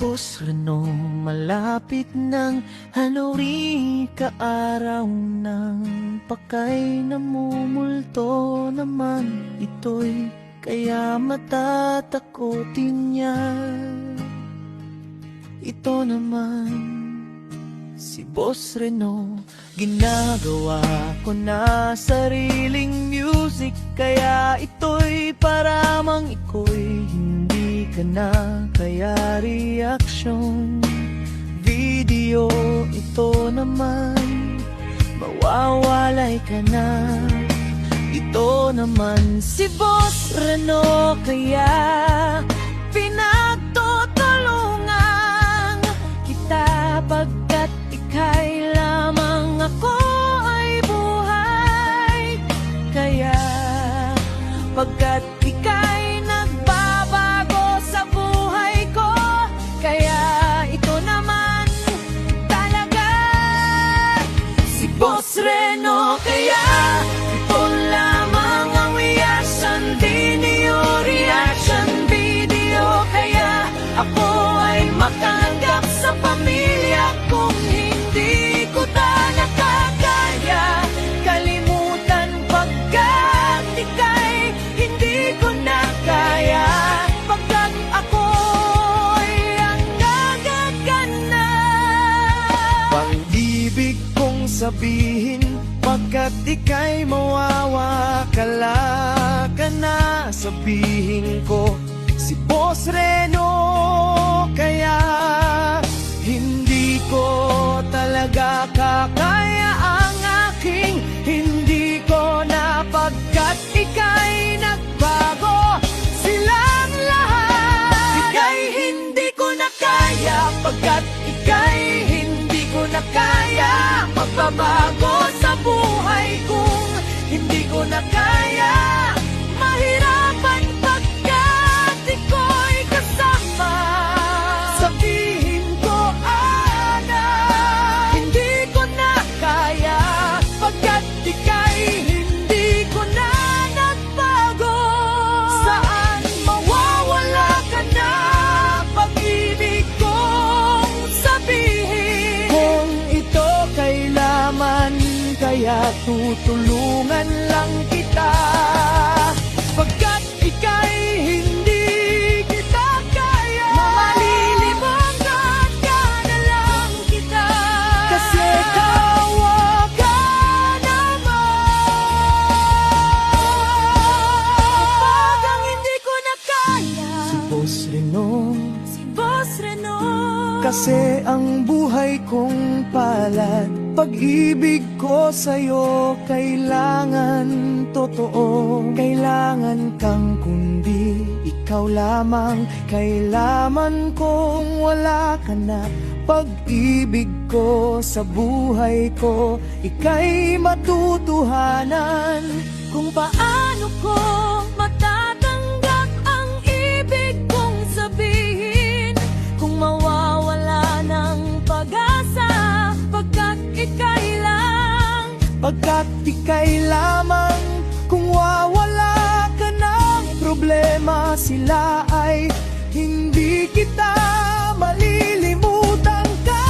Boss Reno, malapit ng hanuri kaaraw ng pakay namumulto naman ito'y kaya matatakotin niya. Ito naman si Boss Reno, ginagawa ko na sariling music, kaya ito'y para mang iko'y hindi ka na, kaya reaction video ito naman mawawalay ka na. Ito naman si Boss Reno, kaya pinagtutulungan kita pagkat ika'y lamang, ako ay buhay. Kaya pagkat ika'y nagbabago sa buhay ko, kaya ito naman talaga si Boss Reno. Kaya ito lamang ang reaction video, kaya ako ay matanggap sa pamilya kung hindi ko ta nakakaya. Kalimutan pagkat ika'y hindi ko na kaya, pagkat ako'y ang nagagana. Pag-ibig kong sabihin, pagkat ika'y mawawakala ka na, sabihin ko si Boss Reno, kaya hindi ko talaga kakaya ang aking hindi ko na, pagkat ika'y nagbago silang lahat. Ika'y hindi ko na kaya, pagkat ika'y hindi ko na kaya, magbabago sa buhay kung hindi ko na kaya. Mahirapan pagkat iko'y kasama, sabihin ko ana, hindi ko na kaya, pagkat ika'y hindi ko na nagbago. Saan mawawala ka na, pag-ibig kong sabihin, kung ito kailaman, kaya tutulungan lang kita, pagkat ika'y hindi kita kaya. Malilimangan ka na lang kita, kasi kawa ka naman. Kapag ang hindi ko na kaya, si Boss Reno, si Boss Reno, kasi ang buhay kong palad, pag-ibig ko sa'yo kailangan totoo. Kailangan kang kundi ikaw lamang, kailangan kong wala ka na. Pag-ibig ko sa buhay ko, ika'y matutuhanan. Kung paano ko matatanggap ang ibig kong sabihin, kung mawawala ng pag-asa, pagkat ika'y lang, pagkat ika'y lamang. Kung wawala ka ng problema, sila ay hindi kita malilimutan ka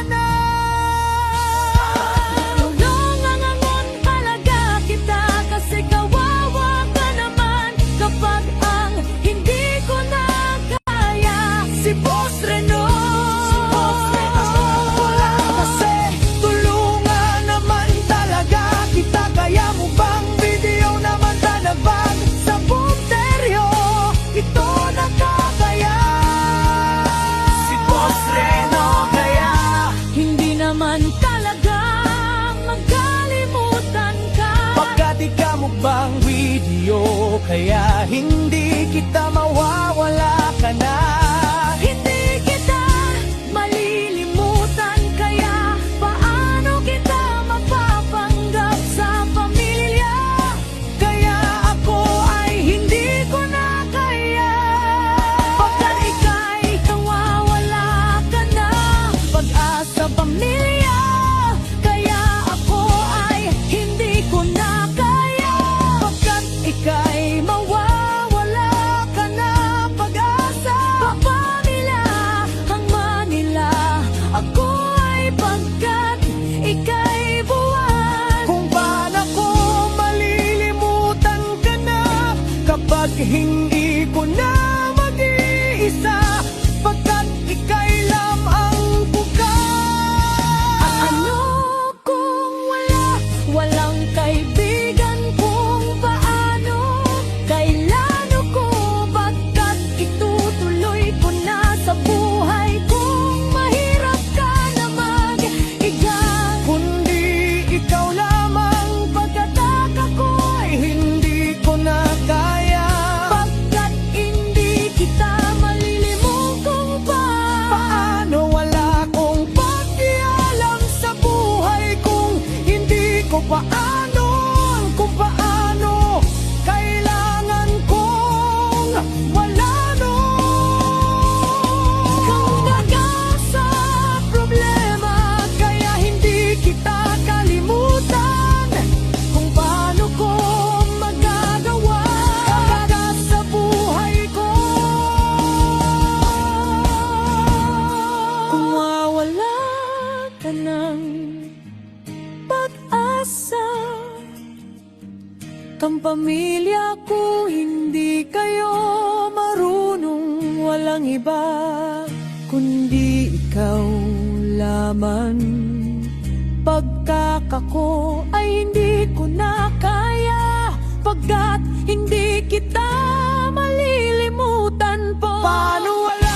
na. Tulungan talaga kita, kasi kawawa ka naman kapag ang hindi ko na kaya. Si Boss Reno, bang video, kaya hindi kita mawawala ka na. Hindi kita malilimutan, kaya paano kita mapapanggap sa pamilya, kaya ako ay hindi ko na kaya, pagkat ika'y nawawala ka na, pag-asa pamilya, kaya ako ay hindi ko na kaya, ika'y mawawala ka na, pag-asa. ng pamilya kung hindi kayo marunong. Walang iba kundi ikaw lamang. Pagkakako ay hindi ko na kaya, pagkat hindi kita malilimutan po. Paano wala